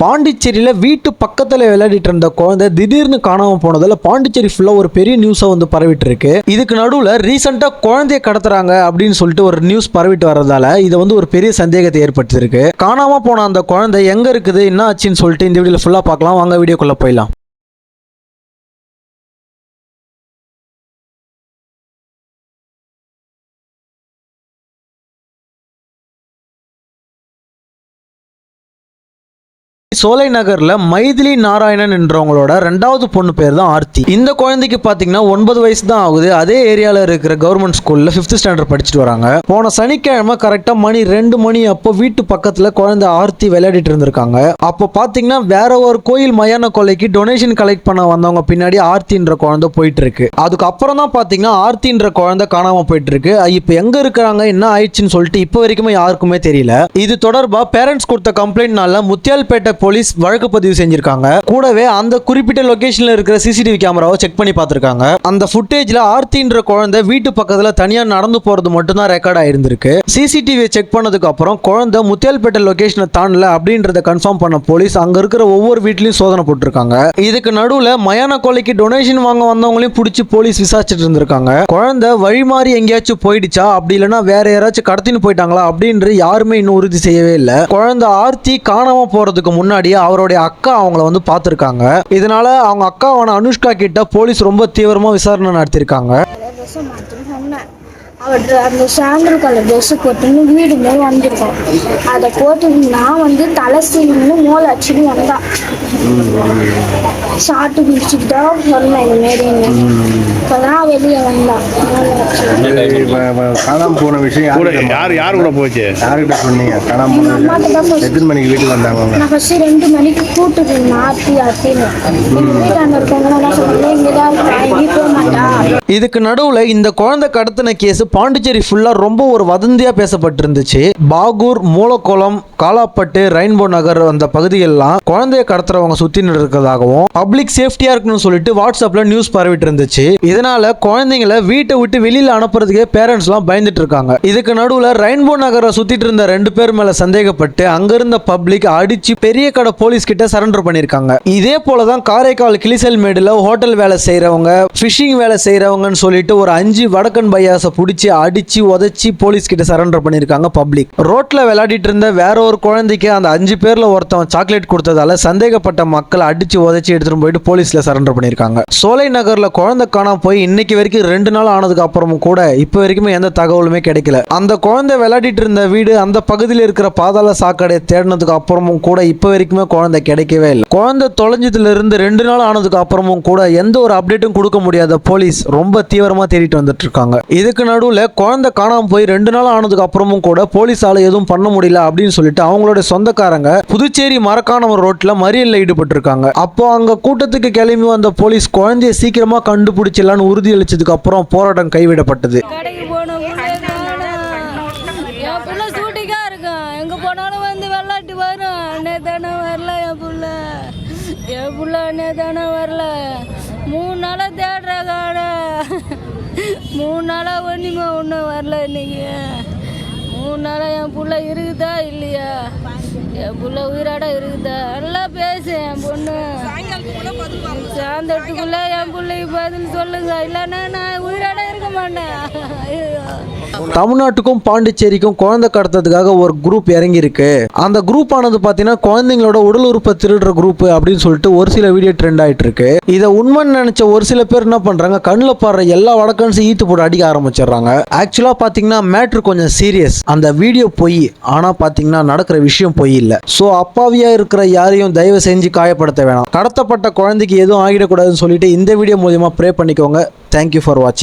பாண்டிச்சேரியில வீட்டு பக்கத்துல விளையாடிட்டு இருந்த குழந்தை திடீர்னு காணாம போனதால பாண்டிச்சேரி ஃபுல்லா ஒரு பெரிய நியூஸா வந்து பரவிட்டு இருக்கு. இதுக்கு நடுவுல ரீசெண்டா குழந்தைய கடத்துறாங்க அப்படின்னு சொல்லிட்டு ஒரு நியூஸ் பரவிட்டு வரதால இது வந்து ஒரு பெரிய சந்தேகத்தை ஏற்படுத்தியிருக்கு. காணாம போன அந்த குழந்தை எங்க இருக்குது, என்ன ஆச்சுன்னு சொல்லிட்டு இந்த வீடியோல ஃபுல்லா பார்க்கலாம். வாங்க வீடியோக்குள்ள போயிடலாம். சோலை நகர்ல மைதிலி நாராயணன் என்றவங்களோட ரெண்டாவது பொண்ணு பேர் தான் ஆர்த்தி. இந்த குழந்தைக்கு பாத்தீங்கன்னா 9 வயசு தான் ஆகுது. அதே ஏரியால இருக்கிற கவர்மெண்ட் ஸ்கூல்ல 5th ஸ்டாண்டர்ட் படிச்சுட்டு வராங்க. போன சனிக்கிழமை கரெக்டா மணி 2 மணி அப்போ வீட்டு பக்கத்துல குழந்தை ஆர்த்தி விளையாடிட்டு இருந்திருக்காங்க. அப்போ பாத்தீங்கன்னா வேற ஒரு கோயில் மயான கொலைக்கு டொனேஷன் கலெக்ட் பண்ண வந்தவங்க பின்னாடி ஆர்த்தின்ற குழந்தை போயிட்டு இருக்கு. அதுக்கப்புறம் தான் பாத்தீங்கன்னா ஆர்த்தின்ற குழந்தை காணாம போயிட்டு இருக்கு. இப்ப எங்க இருக்காங்க, என்ன ஆயிடுச்சுன்னு சொல்லிட்டு இப்ப வரைக்குமே யாருக்குமே தெரியல. இது தொடர்பா பேரண்ட்ஸ் கொடுத்த கம்ப்ளைண்ட்னால முத்தியால்பேட்டை போலீஸ் வழக்கு பதிவு செஞ்சிருக்காங்க. கூடவே அந்த குறிப்பிட்ட லொகேஷன்ல இருக்கிற சிசிடிவி கேமராவை செக் பண்ணி பார்த்திருக்காங்க. அந்த ஃபுட்டேஜ்ல ஆர்த்தின்ற குழந்தை வீட்டு பக்கத்துல தனியா நடந்து போறது மட்டும் தான் ரெக்கார்ட் ஆயிருந்திருக்கு. சிசிடிவியை செக் பண்ணதுக்கு அப்புறம் குழந்தை முத்தியால்பேட்டை லொகேஷனை தாண்டல அப்படின்றத கன்ஃபார்ம் பண்ண போலீஸ் அங்க இருக்கிற ஒவ்வொரு வீட்லயும் சோதனை போட்டிருக்காங்க. இதுக்கு நடுவுல மயான கொலைக்கு டொனேஷன் வாங்க வந்தவங்களையும் பிடிச்சி போலீஸ் விசாரிச்சுட்டு இருந்திருக்காங்க. குழந்தை வழி மாறி எங்கேயாச்சும் போயிடுச்சா, அப்படி இல்லைன்னா வேற யாராச்சும் கடத்தின்னு போயிட்டாங்களா அப்படின்னு யாருமே இன்னும் உறுதி செய்யவே இல்லை. குழந்தை ஆர்த்தி காணாம போறதுக்கு முன்னாடி அவருடைய அக்கா அவங்கள வந்து பார்த்திருக்காங்க. இதனால அவங்க அக்காவான அனுஷ்கா கிட்ட போலீஸ் ரொம்ப தீவிரமா விசாரணை நடத்திருக்காங்க. அந்த சாண்டல் கலர் ட்ரெஸ்ஸு போட்டுன்னு வீடு மேலே வந்துருக்கோம். அதை போட்டு நான் வந்து தலை சீன்னு மோல் அச்சுன்னு வந்தா ஷார்ட்டு பிடிச்சிட்டு தான் சொன்னேன் இதுமாரின்னு. இப்போதான் வெளியே வந்தான். காணாமல் போன விஷயம் யார் கூட போச்சு, யார்கிட்ட சொன்னீங்க? காணாமல் எத்தனை மணிக்கு வீட்டுக்கு வந்தாங்க? நான் ஃபஸ்ட்டு 2 மணிக்கு கூப்பிட்டு இருந்தேன் ஆர்த்தின்னு. எங்கள் வீட்டாண்ட இருக்கவங்களாம் சொன்னேன் இங்கே தான் இருக்கா, எங்கேயும் போக மாட்டா. இதுக்கு நடுவில் இந்த குழந்தை கடத்தின கேஸ் பாண்டிச்சேரி ஃபுல்லா ரொம்ப ஒரு வதந்தியா பேசப்பட்டிருந்துச்சு. பாகூர், மூலக்குளம், காலாப்பட்டு, ரெயின்போ நகர் அந்த பகுதிகளெல்லாம் குழந்தைய கடத்துறவங்க சுத்தி இருக்கிறதாகவும் பப்ளிக் சேஃப்டியா இருக்கணும்னு சொல்லிட்டு வாட்ஸ்அப்ல நியூஸ் பரவிட்டு இருந்துச்சு. இதனால குழந்தைங்களை வீட்டை விட்டு வெளியில அனுப்புறதுக்கே பேரண்ட்ஸ் எல்லாம் பயந்துட்டு இருக்காங்க. இதுக்கு நடுவில் ரெயின்போ நகரை சுத்திட்டு இருந்த 2 பேர் மேல சந்தேகப்பட்டு அங்க இருந்த பப்ளிக் அடிச்சு பெரிய கடை போலீஸ் கிட்ட சரண்டர் பண்ணிருக்காங்க. இதே போலதான் காரைக்கால் கிளிசல்மேடுல ஹோட்டல் வேலை செய்யறவங்க, பிஷிங் வேலை செய்யறவங்கன்னு சொல்லிட்டு ஒரு 5 வடக்கன் பையாசை பிடிச்சி அடிச்சு உதச்சி போலீஸ் கிட்ட சரண்டர் பண்ணிருக்காங்க பப்ளிக். ரோட்ல விளையாடிட்டு இருந்த வேற ஒரு குழந்தைக்கு அந்த 5 பேர்ல ஒருத்தவன் சாக்லேட் கொடுத்ததால சந்தேகப்பட்ட மக்கள் அடிச்சு உதச்சி எடுத்துட்டு போயிட்டு போலீஸ்ல சரண்டர் பண்ணிருக்காங்க. சோலை நகர்ல குழந்தை காணாம போய் இன்னைக்கு வரைக்கும் 2 நாள் ஆனதுக்கு அப்புறமும் கூட இப்ப வரைக்குமே எந்த தகவலுமே கிடைக்கல. அந்த குழந்தை விளையாடிட்டு இருந்த வீடு அந்த பகுதியில் இருக்கிற பாதாள சாக்கடையை தேடினதுக்கு அப்புறமும் கூட இப்ப வரைக்குமே குழந்தை கிடைக்கவே இல்லை. குழந்தை தொலைஞ்சதுல இருந்து 2 நாள் ஆனதுக்கு அப்புறமும் கூட எந்த ஒரு அப்டேட்டும் கொடுக்க முடியாத போலீஸ் ரொம்ப தீவிரமா தேடிட்டு வந்துட்டு இருக்காங்க. இதுக்கு நடுவுல குழந்தை காணாம போய் 2 நாள் ஆனதுக்கு அப்புறமும் கூட போலீஸால எதுவும் பண்ண முடியல அப்படின்னு சொல்லிட்டு அவங்களோட சொந்தக்காரங்க புதுச்சேரி மரக்காணம் ரோட்ல மறியல்ல ஈடுபட்டு இருக்காங்க. அப்போ அங்க கூட்டத்துக்கு கிளம்பி வந்த போலீஸ் குழந்தைய சீக்கிரமா கண்டுபிடிச்சலான்னு உறுதி அளிச்சதுக்கு அப்புறம் போராட்டம் கைவிடப்பட்டது. எங்க போனாலும் வந்து விளையாட்டு வரும். அண்ணே வரல என் புள்ள அண்ணே வரல. 3 நாளா தேடுறாங்க. 3 நாளா ஒன்றும் வரல. இன்னைக்கு 3 நாளா என் புள்ள இருக்குதா இல்லையா, என் புள்ள உயிராட இருக்குதா, நல்லா பேசு என் பொண்ணு. சாயந்தரத்துக்குள்ள என் பிள்ளைக்கு பதில் சொல்லுங்க, இல்லைன்னா நான் உயிராட இருக்க மாட்டேன். தமிழ்நாட்டுக்கும் பாண்டிச்சேரிக்கும் குழந்தை கடத்துறதுக்காக ஒரு குரூப் இறங்கி இருக்கு. அந்த குரூப் ஆனது பாத்தீங்கன்னா குழந்தைங்களோட உடல் உறுப்பை திருடுற குரூப் அப்படின்னு சொல்லிட்டு ஒரு சில வீடியோ ட்ரெண்ட் ஆயிட்டு இருக்கு. இதை உண்மைன்னு நினைச்ச ஒரு சில பேர் என்ன பண்றாங்க, கண்ணில் பாடுற எல்லா வடக்கன்ஸும் ஈத்து போட்டு அடிக்க ஆரம்பிச்சிடுறாங்க. ஆக்சுவலா பாத்தீங்கன்னா மேட்ரு கொஞ்சம் சீரியஸ். அந்த வீடியோ பொய், ஆனா பாத்தீங்கன்னா நடக்கிற விஷயம் பொய் இல்ல. சோ அப்பாவியா இருக்கிற யாரையும் தயவு செஞ்சு காயப்படுத்த வேணாம். கடத்தப்பட்ட குழந்தைக்கு எதுவும் ஆகிடக்கூடாதுன்னு சொல்லிட்டு இந்த வீடியோ மூலமா ப்ரே பண்ணிக்கோங்க. தேங்க்யூ ஃபார் வாட்சிங்.